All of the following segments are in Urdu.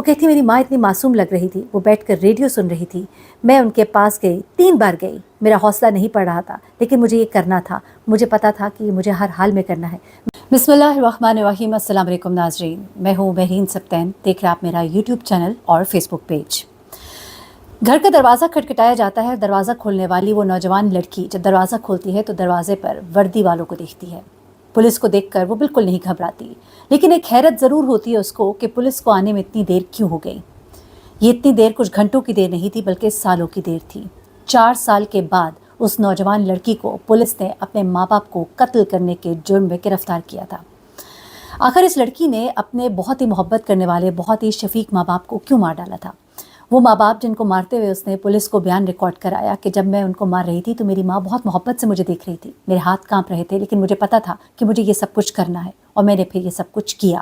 وہ کہتی میری ماں اتنی معصوم لگ رہی تھی، وہ بیٹھ کر ریڈیو سن رہی تھی، میں ان کے پاس گئی، 3 بار گئی، میرا حوصلہ نہیں پڑ رہا تھا، لیکن مجھے یہ کرنا تھا، مجھے پتا تھا کہ یہ مجھے ہر حال میں کرنا ہے۔ بسم اللہ الرحمن الرحیم۔ السلام علیکم ناظرین، میں ہوں مہرین سبتین، دیکھ رہے آپ میرا یوٹیوب چینل اور فیس بک پیج۔ گھر کا دروازہ کھٹکھٹایا جاتا ہے، دروازہ کھولنے والی وہ نوجوان لڑکی جب دروازہ کھولتی ہے تو دروازے پر وردی والوں کو دیکھتی ہے۔ پولیس کو دیکھ کر وہ بالکل نہیں گھبراتی، لیکن ایک حیرت ضرور ہوتی ہے اس کو کہ پولیس کو آنے میں اتنی دیر کیوں ہو گئی۔ یہ اتنی دیر کچھ گھنٹوں کی دیر نہیں تھی بلکہ سالوں کی دیر تھی۔ 4 سال کے بعد اس نوجوان لڑکی کو پولیس نے اپنے ماں باپ کو قتل کرنے کے جرم میں گرفتار کیا تھا۔ آخر اس لڑکی نے اپنے بہت ہی محبت کرنے والے بہت ہی شفیق ماں باپ کو کیوں مار ڈالا تھا؟ وہ ماں باپ جن کو مارتے ہوئے اس نے پولیس کو بیان ریکارڈ کرایا کہ جب میں ان کو مار رہی تھی تو میری ماں بہت محبت سے مجھے دیکھ رہی تھی، میرے ہاتھ کانپ رہے تھے، لیکن مجھے پتا تھا کہ مجھے یہ سب کچھ کرنا ہے اور میں نے پھر یہ سب کچھ کیا۔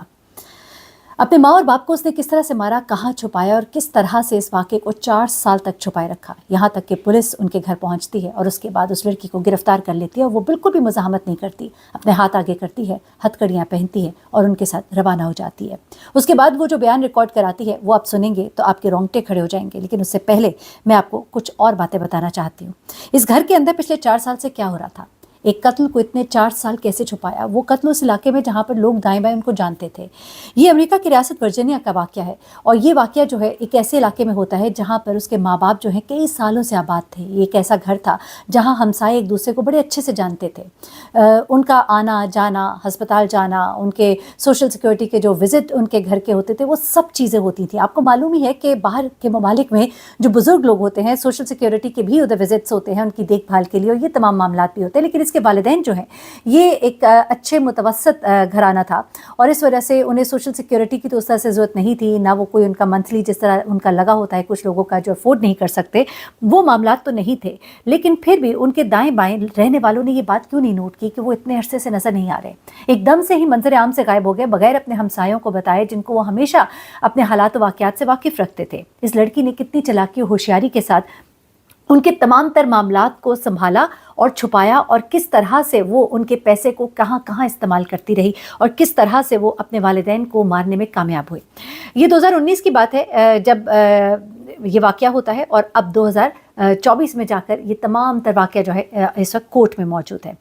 اپنے ماں اور باپ کو اس نے کس طرح سے مارا، کہاں چھپایا اور کس طرح سے اس واقعے کو 4 سال تک چھپائے رکھا، یہاں تک کہ پولیس ان کے گھر پہنچتی ہے اور اس کے بعد اس لڑکی کو گرفتار کر لیتی ہے اور وہ بالکل بھی مزاحمت نہیں کرتی، اپنے ہاتھ آگے کرتی ہے، ہتھ کڑیاں پہنتی ہے اور ان کے ساتھ روانہ ہو جاتی ہے۔ اس کے بعد وہ جو بیان ریکارڈ کراتی ہے وہ آپ سنیں گے تو آپ کے رونگٹے کھڑے ہو جائیں گے، لیکن اس سے پہلے میں آپ کو کچھ اور باتیں بتانا چاہتی ہوں۔ اس گھر کے اندر پچھلے 4 سال سے کیا ہو رہا تھا؟ ایک قتل کو اتنے 4 سال کیسے چھپایا؟ وہ قتل اس علاقے میں جہاں پر لوگ دائیں بائیں ان کو جانتے تھے۔ یہ امریکہ کی ریاست ورجینیا کا واقعہ ہے، اور یہ واقعہ جو ہے ایک ایسے علاقے میں ہوتا ہے جہاں پر اس کے ماں باپ جو ہیں کئی سالوں سے آباد تھے۔ یہ ایک ایسا گھر تھا جہاں ہمسائے ایک دوسرے کو بڑے اچھے سے جانتے تھے۔ ان کا آنا جانا، ہسپتال جانا، ان کے سوشل سیکورٹی کے جو وزٹ ان کے گھر کے ہوتے تھے، وہ سب چیزیں ہوتی تھیں۔ آپ کو معلوم ہی ہے کہ باہر کے ممالک میں جو بزرگ لوگ ہوتے ہیں سوشل سیکورٹی کے بھی ادھر وزٹس ہوتے ہیں ان کی دیکھ بھال کے لیے، اور یہ تمام معاملات بھی ہوتے ہیں، لیکن اس کے والدین جو ہیں یہ ایک اچھے متوسط گھرانہ تھا، اور اس وجہ سے انہیں سوشل سیکورٹی کی تو اس طرح سے ضرورت نہیں تھی، نہ وہ کوئی ان کا منتھلی جس طرح ان کا لگا ہوتا ہے کچھ لوگوں کا جو افورڈ نہیں کر سکتے، وہ معاملات تو نہیں تھے۔ لیکن پھر بھی ان کے دائیں بائیں رہنے والوں نے یہ بات کیوں نہیں نوٹ کی کہ وہ اتنے عرصے سے نظر نہیں آ رہے، ایک دم سے ہی منظر عام سے غائب ہو گئے بغیر اپنے ہمسایوں کو بتائے جن کو وہ ہمیشہ اپنے حالات و واقعات سے واقف رکھتے تھے۔ اس لڑکی نے کتنی چالاکی و ہوشیاری کے ساتھ ان کے تمام تر معاملات کو سنبھالا اور چھپایا، اور کس طرح سے وہ ان کے پیسے کو کہاں کہاں استعمال کرتی رہی، اور کس طرح سے وہ اپنے والدین کو مارنے میں کامیاب ہوئے۔ یہ 2019 کی بات ہے جب یہ واقعہ ہوتا ہے، اور اب 2024 میں جا کر یہ تمام تر واقعہ جو ہے اس وقت کورٹ میں موجود ہے۔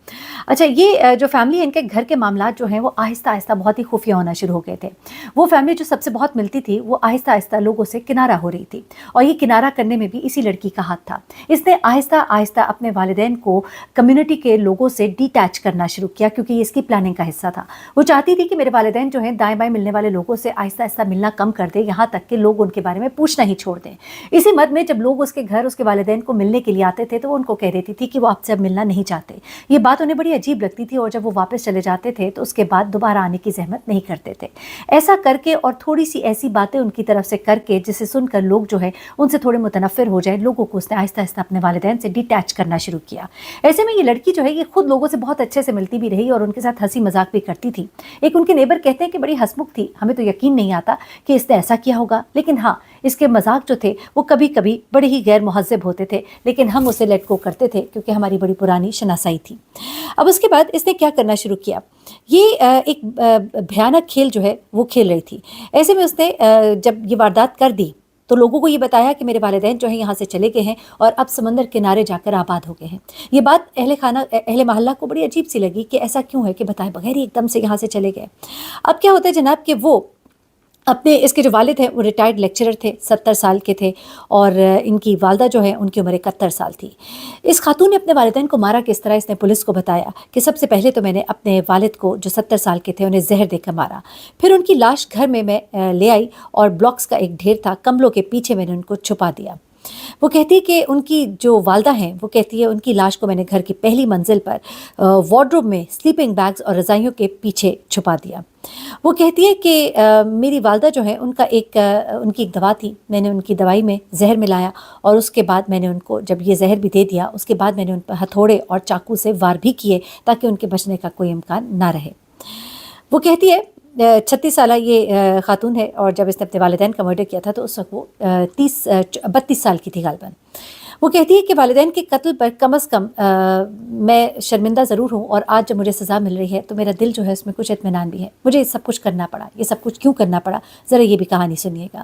اچھا، یہ جو فیملی ہے ان کے گھر کے معاملات جو ہیں وہ آہستہ آہستہ بہت ہی خفیہ ہونا شروع ہو گئے تھے۔ وہ فیملی جو سب سے بہت ملتی تھی وہ آہستہ آہستہ لوگوں سے کنارہ ہو رہی تھی، اور یہ کنارہ کرنے میں بھی اسی لڑکی کا ہاتھ تھا۔ اس نے آہستہ آہستہ اپنے والدین کو کمیونٹی کے لوگوں سے ڈی اٹیچ کرنا شروع کیا، کیونکہ یہ اس کی پلاننگ کا حصہ تھا۔ وہ چاہتی تھی کہ میرے والدین جو ہیں دائیں بائیں ملنے والے لوگوں سے آہستہ آہستہ ملنا کم کر دے، یہاں تک کہ لوگ ان کے بارے میں پوچھنا ہی چھوڑ دیں۔ اسی مد میں جب لوگ اس کے گھر اس کے والدین کو ملنے کے لیے آتے تھے تو وہ ان کو کہہ دیتی تھی کہ وہ آپ سے اب ملنا نہیں چاہتے۔ یہ بات انہیں بڑی عجیب لگتی تھی، اور جب وہ واپس چلے جاتے تھے تو اس کے بعد دوبارہ آنے کی زحمت نہیں کرتے تھے۔ ایسا کر کے اور تھوڑی سی ایسی باتیں ان کی طرف سے کر کے جسے سن کر لوگ جو ہے ان سے تھوڑے متنفر ہو جائیں، لوگوں کو اس نے آہستہ آہستہ اپنے والدین سے ڈی اٹیچ کرنا شروع کیا۔ ایسے میں یہ لڑکی جو ہے یہ خود لوگوں سے بہت اچھے سے ملتی بھی رہی اور ان کے ساتھ ہنسی مذاق بھی کرتی تھی۔ ایک ان کے نیبر کہتے ہیں کہ بڑی ہنسمکھ تھی، ہمیں تو یقین نہیں آتا کہ اس نے ایسا کیا ہوگا، لیکن ہاں اس کے مذاق جو تھے وہ کبھی کبھی بڑے ہی غیر مہذب ہوتے تھے، لیکن ہم اسے لیٹ گو کرتے تھے کیونکہ ہماری بڑی پرانی شناسائی تھی۔ اب اس کے بعد اس نے کیا کرنا شروع کیا، یہ ایک بھیانک کھیل جو ہے وہ کھیل رہی تھی۔ ایسے میں اس نے جب یہ واردات کر دی تو لوگوں کو یہ بتایا کہ میرے والدین جو ہیں یہاں سے چلے گئے ہیں اور اب سمندر کنارے جا کر آباد ہو گئے ہیں۔ یہ بات اہل محلہ کو بڑی عجیب سی لگی کہ ایسا کیوں ہے کہ بتائے بغیر ہی ایک دم سے یہاں سے چلے گئے۔ اب کیا ہوتا ہے جناب کہ وہ اپنے اس کے جو والد ہیں وہ ریٹائرڈ لیکچرر تھے، 70 سال کے تھے، اور ان کی والدہ جو ہیں ان کی عمر 71 سال تھی۔ اس خاتون نے اپنے والدین کو مارا کس طرح، اس نے پولیس کو بتایا کہ سب سے پہلے تو میں نے اپنے والد کو جو 70 سال کے تھے انہیں زہر دے کر مارا، پھر ان کی لاش گھر میں لے آئی اور بلاکس کا ایک ڈھیر تھا، کملوں کے پیچھے میں نے ان کو چھپا دیا۔ وہ کہتی ہے کہ ان کی جو والدہ ہیں وہ کہتی ہے ان کی لاش کو میں نے گھر کی پہلی منزل پر وارڈروب میں سلیپنگ بیگز اور رضائیوں کے پیچھے چھپا دیا۔ وہ کہتی ہے کہ میری والدہ جو ہے ان کی ایک دوا تھی، میں نے ان کی دوائی میں زہر ملایا، اور اس کے بعد میں نے ان کو جب یہ زہر بھی دے دیا اس کے بعد میں نے ان پر ہتھوڑے اور چاقو سے وار بھی کیے تاکہ ان کے بچنے کا کوئی امکان نہ رہے۔ وہ کہتی ہے 36 سالہ یہ خاتون ہے، اور جب اس نے اپنے والدین کا مرڈر کیا تھا تو اس وقت وہ 32 سال کی تھی غالباً۔ وہ کہتی ہے کہ والدین کے قتل پر کم از کم میں شرمندہ ضرور ہوں، اور آج جب مجھے سزا مل رہی ہے تو میرا دل جو ہے اس میں کچھ اطمینان بھی ہے۔ مجھے یہ سب کچھ کرنا پڑا، یہ سب کچھ کیوں کرنا پڑا، ذرا یہ بھی کہانی سنیے گا۔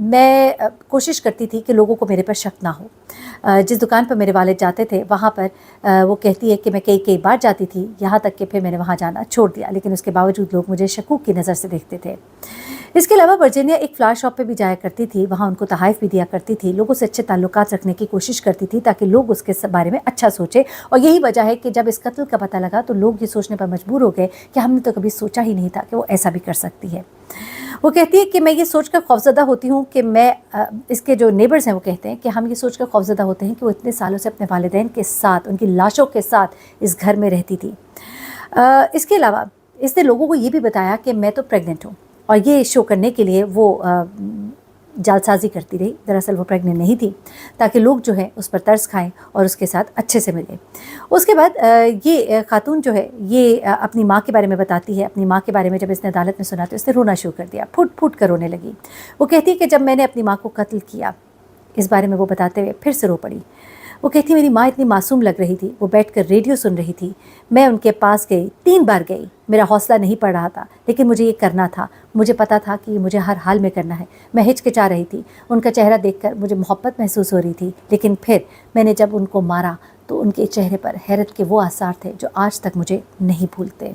میں کوشش کرتی تھی کہ لوگوں کو میرے پر شک نہ ہو۔ جس دکان پر میرے والد جاتے تھے وہاں پر وہ کہتی ہے کہ میں کئی بار جاتی تھی، یہاں تک کہ پھر میں نے وہاں جانا چھوڑ دیا، لیکن اس کے باوجود لوگ مجھے شکوک کی نظر سے دیکھتے تھے۔ اس کے علاوہ ورجینیا ایک فلاور شاپ پہ بھی جایا کرتی تھی، وہاں ان کو تحائف بھی دیا کرتی تھی، لوگوں سے اچھے تعلقات رکھنے کی کوشش کرتی تھی تاکہ لوگ اس کے بارے میں اچھا سوچیں، اور یہی وجہ ہے کہ جب اس قتل کا پتہ لگا تو لوگ یہ سوچنے پر مجبور ہو گئے کہ ہم نے تو کبھی سوچا ہی نہیں تھا کہ وہ ایسا بھی کر سکتی ہے۔ وہ کہتی ہے کہ میں یہ سوچ کر خوفزدہ ہوتی ہوں کہ میں اس کے جو نیبرز ہیں وہ کہتے ہیں کہ ہم یہ سوچ کر خوفزدہ ہوتے ہیں کہ وہ اتنے سالوں سے اپنے والدین کے ساتھ، ان کی لاشوں کے ساتھ اس گھر میں رہتی تھی۔ اس کے علاوہ اس نے لوگوں کو یہ بھی بتایا کہ میں تو پریگننٹ ہوں، اور یہ شو کرنے کے لیے وہ جال سازی کرتی رہی، دراصل وہ پریگننٹ نہیں تھی، تاکہ لوگ جو ہے اس پر ترس کھائیں اور اس کے ساتھ اچھے سے ملیں۔ اس کے بعد یہ خاتون جو ہے یہ اپنی ماں کے بارے میں بتاتی ہے۔ اپنی ماں کے بارے میں جب اس نے عدالت میں سنا تو اس نے رونا شروع کر دیا، پھوٹ پھوٹ کر رونے لگی۔ وہ کہتی ہے کہ جب میں نے اپنی ماں کو قتل کیا، اس بارے میں وہ بتاتے ہوئے پھر سے رو پڑی۔ وہ کہتی میری ماں اتنی معصوم لگ رہی تھی، وہ بیٹھ کر ریڈیو سن رہی تھی، میں ان کے پاس گئی، 3 بار گئی، میرا حوصلہ نہیں پڑ رہا تھا، لیکن مجھے یہ کرنا تھا، مجھے پتا تھا کہ یہ مجھے ہر حال میں کرنا ہے۔ میں ہچکچا رہی تھی، ان کا چہرہ دیکھ کر مجھے محبت محسوس ہو رہی تھی، لیکن پھر میں نے جب ان کو مارا تو ان کے چہرے پر حیرت کے وہ آثار تھے جو آج تک مجھے نہیں بھولتے۔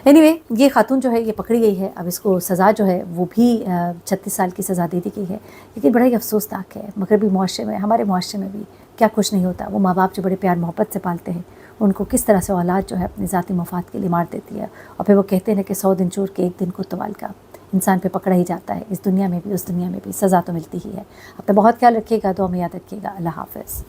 اینی یہ خاتون جو ہے یہ پکڑی گئی ہے، اب اس کو سزا جو ہے وہ بھی 36 سال کی سزا دے دی گئی ہے، لیکن بڑا ہی افسوسناک ہے۔ مغربی معاشرے میں، ہمارے معاشرے میں بھی کیا کچھ نہیں ہوتا۔ وہ ماں باپ جو بڑے پیار محبت سے پالتے ہیں، ان کو کس طرح سے اولاد جو ہے اپنے ذاتی مفاد کے لیے مار دیتی ہے، اور پھر وہ کہتے ہیں کہ 100 دن چور کے 1 دن کوتوال کا، انسان پہ پکڑا ہی جاتا ہے، اس دنیا میں بھی اس دنیا میں بھی سزا تو ملتی ہی ہے۔ اپنا بہت خیال رکھیے گا، دعا میں یاد رکھیے گا۔ اللہ حافظ۔